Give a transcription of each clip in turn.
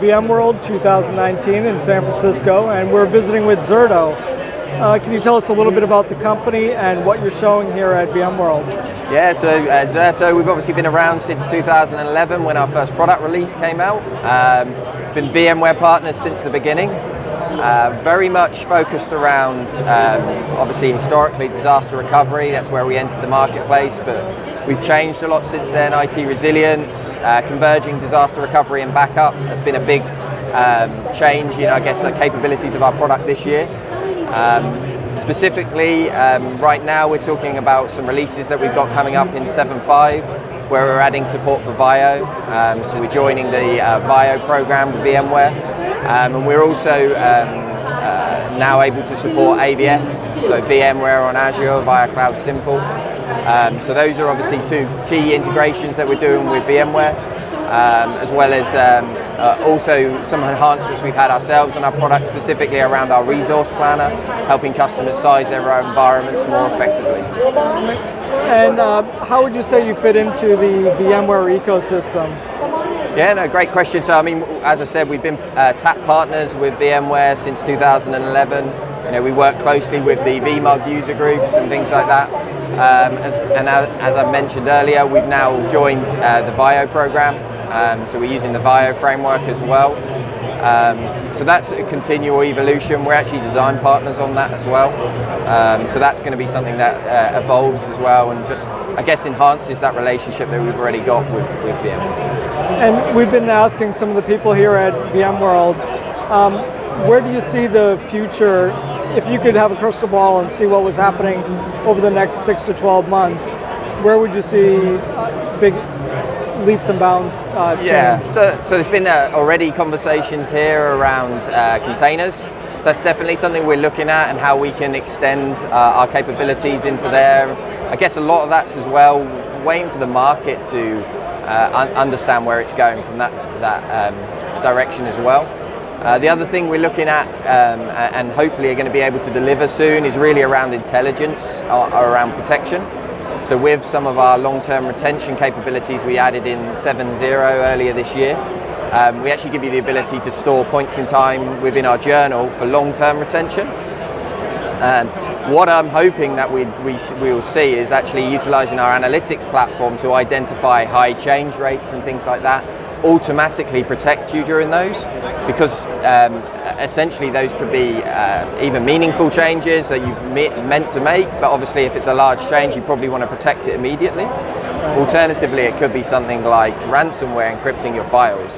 VMworld 2019 in San Francisco, and we're visiting with Zerto. Can you tell us a little bit about the company and what you're showing here at VMworld? Yeah, so Zerto, we've obviously been around since 2011 when our first product release came out. Been VMware partners since the beginning. Very much focused around, obviously historically, disaster recovery. That's where we entered the marketplace, but we've changed a lot since then. IT resilience, converging disaster recovery and backup has been a big change in, I guess, the capabilities of our product this year. Specifically, right now we're talking about some releases that we've got coming up in 7.5, where we're adding support for VIO. So we're joining the VIO program with VMware. And we're also now able to support AVS, so VMware on Azure via Cloud Simple. So those are obviously two key integrations that we're doing with VMware, as well as also some enhancements we've had ourselves on our product, specifically around our resource planner, helping customers size their environments more effectively. And how would you say you fit into the VMware ecosystem? Yeah, no, great question. So, I mean, as I said, we've been TAP partners with VMware since 2011. You know, we work closely with the VMblog user groups and things like that. As I mentioned earlier, we've now joined the VIO program. So we're using the VIO framework as well. So that's a continual evolution. We're actually design partners on that as well. So that's going to be something that evolves as well, and just, I guess, enhances that relationship that we've already got with VMware. And we've been asking some of the people here at VMworld, where do you see the future? If you could have a crystal ball and see what was happening over the next 6 to 12 months, where would you see big leaps and bounds change? Yeah, so there's been already conversations here around containers. So that's definitely something we're looking at, and how we can extend our capabilities into there. I guess a lot of that's as well waiting for the market to understand where it's going from that direction as well. The other thing we're looking at, and hopefully are going to be able to deliver soon, is really around intelligence, around protection. So with some of our long-term retention capabilities we added in 7.0 earlier this year, we actually give you the ability to store points in time within our journal for long-term retention. What I'm hoping that we will see is actually utilizing our analytics platform to identify high change rates and things like that, automatically protect you during those, because essentially those could be even meaningful changes that you've meant to make, but obviously if it's a large change you probably want to protect it immediately. Alternatively, it could be something like ransomware encrypting your files.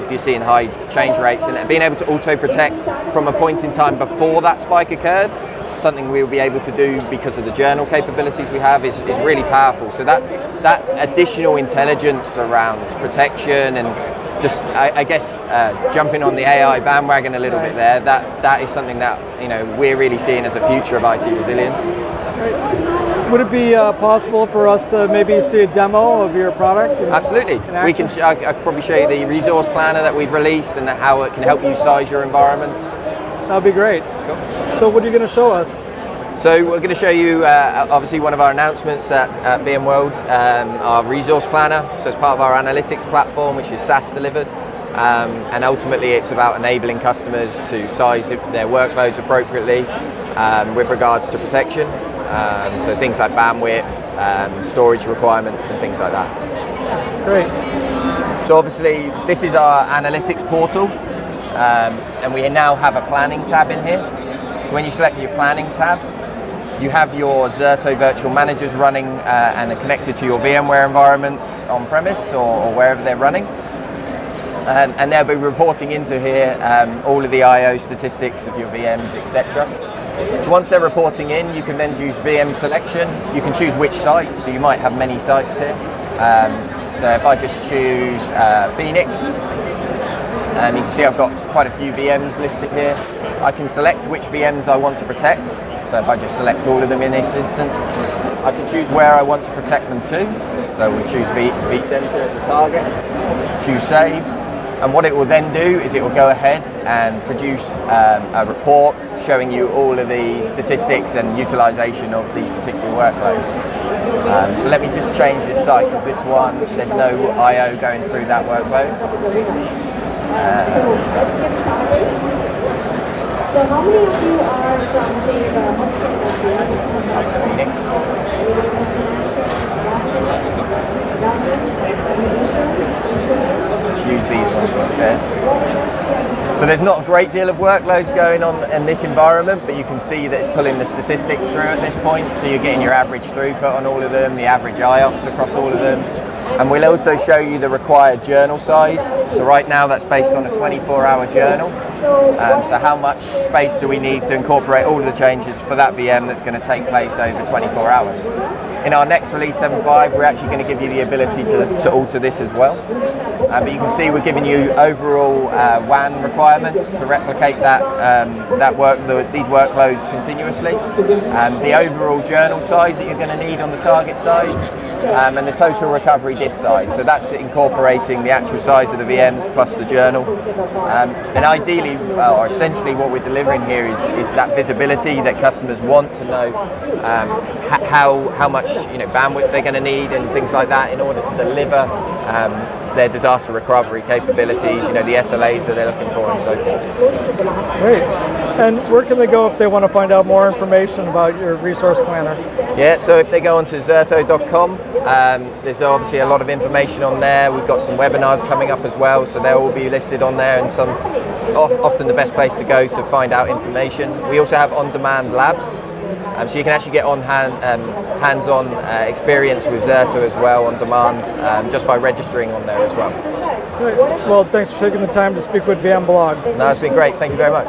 If you're seeing high change rates, and being able to auto-protect from a point in time before that spike occurred, something we'll be able to do because of the journal capabilities we have, is really powerful. So that additional intelligence around protection, and just, I guess, jumping on the AI bandwagon a little bit there, that is something that, you know, we're really seeing as a future of IT resilience. Great. Would it be possible for us to maybe see a demo of your product? Absolutely. We can. I could probably show you the resource planner that we've released and how it can help you size your environments. That'd be great. Cool. So what are you going to show us? So we're going to show you, obviously, one of our announcements at VMworld, our resource planner. So it's part of our analytics platform, which is SaaS delivered. And ultimately, it's about enabling customers to size their workloads appropriately with regards to protection. So things like bandwidth, storage requirements, and things like that. Great. So obviously, this is our analytics portal. And we now have a planning tab in here. So when you select your planning tab, you have your Zerto virtual managers running and are connected to your VMware environments on premise or wherever they're running. And they'll be reporting into here all of the I/O statistics of your VMs, etc. So once they're reporting in, you can then use VM selection. You can choose which site, so you might have many sites here. So if I just choose Phoenix, you can see I've got quite a few VMs listed here. I can select which VMs I want to protect. So if I just select all of them in this instance, I can choose where I want to protect them to. So we choose vCenter as a target, choose save. And what it will then do is it will go ahead and produce a report showing you all of the statistics and utilization of these particular workloads. So let me just change this site, because this one, there's no I/O going through that workload. let's get started. So how many of you are from, say, the healthcare industry? Phoenix. Let's use these ones instead. So there's not a great deal of workloads going on in this environment, but you can see that it's pulling the statistics through at this point. So you're getting your average throughput on all of them, the average IOPS across all of them. And we'll also show you the required journal size. So right now that's based on a 24-hour journal. So how much space do we need to incorporate all of the changes for that VM that's going to take place over 24 hours? In our next release 7.5, we're actually going to give you the ability to alter this as well. But you can see we're giving you overall WAN requirements to replicate these workloads continuously. The overall journal size that you're going to need on the target side. And the total recovery disk size. So that's incorporating the actual size of the VMs plus the journal. And ideally, or essentially what we're delivering here is that visibility that customers want to know how much bandwidth they're going to need and things like that in order to deliver their disaster recovery capabilities, the SLAs that they're looking for and so forth. Great. And where can they go if they want to find out more information about your resource planner? Yeah, so if they go onto Zerto.com, there's obviously a lot of information on there. We've got some webinars coming up as well, so they'll all be listed on there, and often the best place to go to find out information. We also have on-demand labs, so you can actually get hands-on experience with Zerto as well on demand, just by registering on there as well. Great. Well, thanks for taking the time to speak with VMblog. No, it's been great. Thank you very much.